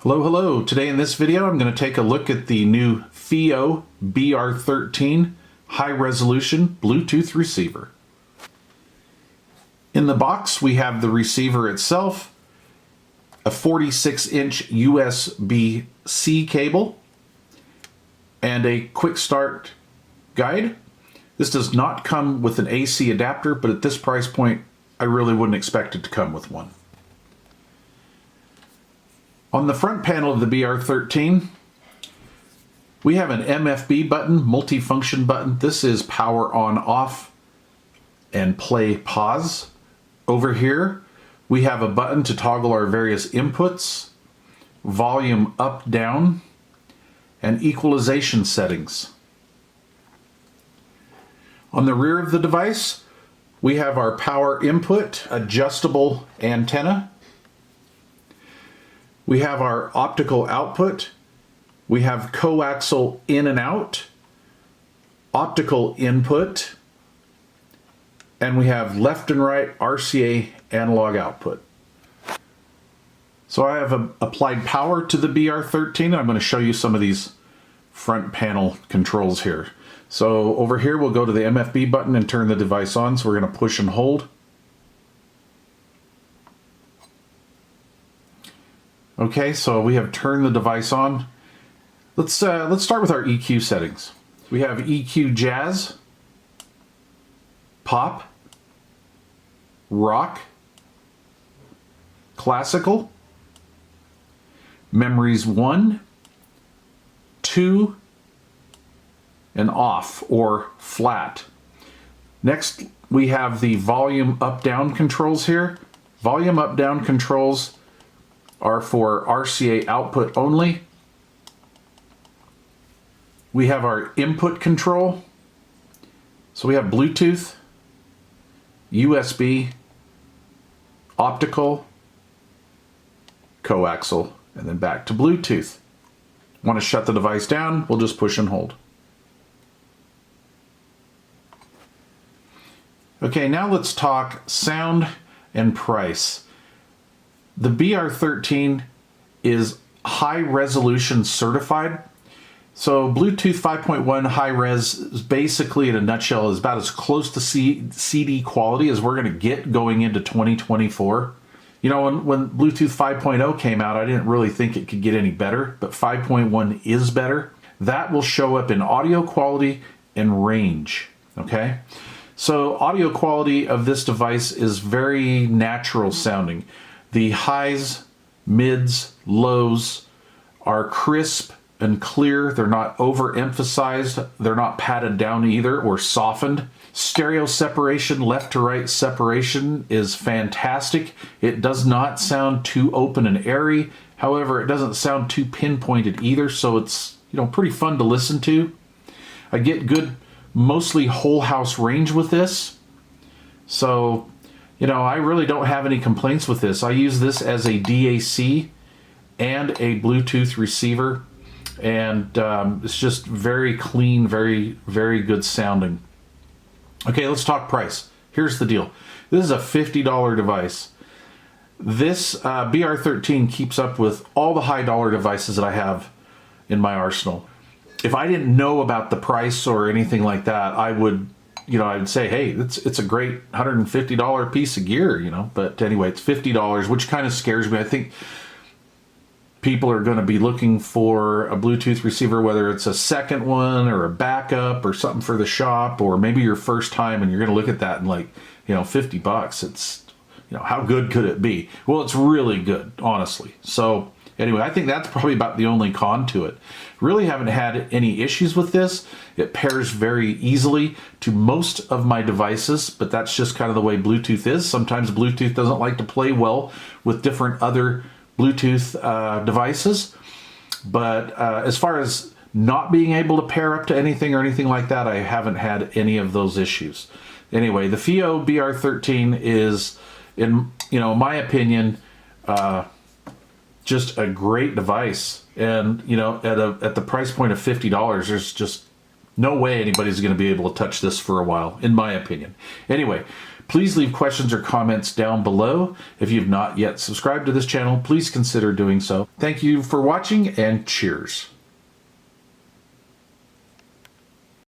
Hello, hello. Today in this video I'm going to take a look at the new FiiO BR13 high resolution Bluetooth receiver. In the box we have the receiver itself, a 46-inch USB-C cable, and a quick start guide. This does not come with an AC adapter, but at this price point I really wouldn't expect it to come with one. On the front panel of the BR13, we have an MFB button, multifunction button. This is power on off and play pause. Over here, we have a button to toggle our various inputs, volume up, down, and equalization settings. On the rear of the device, we have our power input, adjustable antenna. We have our optical output, we have coaxial in and out, optical input, and we have left and right RCA analog output. So I have applied power to the BR13. I'm going to show you some of these front panel controls here. So over here we'll go to the MFB button and turn the device on. So we're going to push and hold. Okay, so we have turned the device on. Let's start with our EQ settings. We have EQ Jazz, Pop, Rock, Classical, Memories 1, 2, and Off or Flat. Next, we have the volume up-down controls here. Volume up-down controls are for RCA output only. We have our input control. So we have Bluetooth, USB, optical, coaxial, and then back to Bluetooth. Want to shut the device down? We'll just push and hold. Okay, now let's talk sound and price. The BR13 is high resolution certified. So Bluetooth 5.1 high res is basically, in a nutshell, is about as close to CD quality as we're going to get going into 2024. You know, when Bluetooth 5.0 came out, I didn't really think it could get any better, but 5.1 is better. That will show up in audio quality and range, okay? So audio quality of this device is very natural sounding. The highs, mids, lows are crisp and clear. They're not overemphasized. They're not patted down either or softened. Stereo separation, left to right separation is fantastic. It does not sound too open and airy. However, it doesn't sound too pinpointed either, so it's, you know, pretty fun to listen to. I get good, mostly whole house range with this. So, you know, I really don't have any complaints with this. I use this as a DAC and a Bluetooth receiver, and it's just very clean, very, very good sounding. Okay, let's talk price. Here's the deal. This is a $50 device. This BR13 keeps up with all the high dollar devices that I have in my arsenal. If I didn't know about the price or anything like that, I would say, hey, it's a great $150 piece of gear, you know. But anyway, it's $50, which kind of scares me. I think people are going to be looking for a Bluetooth receiver, whether it's a second one or a backup or something for the shop, or maybe your first time, and you're going to look at that and like, you know, $50. It's, you know, how good could it be? Well, it's really good, honestly. So anyway, I think that's probably about the only con to it. Really haven't had any issues with this. It pairs very easily to most of my devices, but that's just kind of the way Bluetooth is. Sometimes Bluetooth doesn't like to play well with different other Bluetooth devices. But as far as not being able to pair up to anything or anything like that, I haven't had any of those issues. Anyway, the FiiO BR13 is, in my opinion, just a great device. And, you know, at the price point of $50, there's just no way anybody's going to be able to touch this for a while, in my opinion. Anyway, Please leave questions or comments down below. If you've not yet subscribed to this channel, please consider doing so. Thank you for watching, and cheers.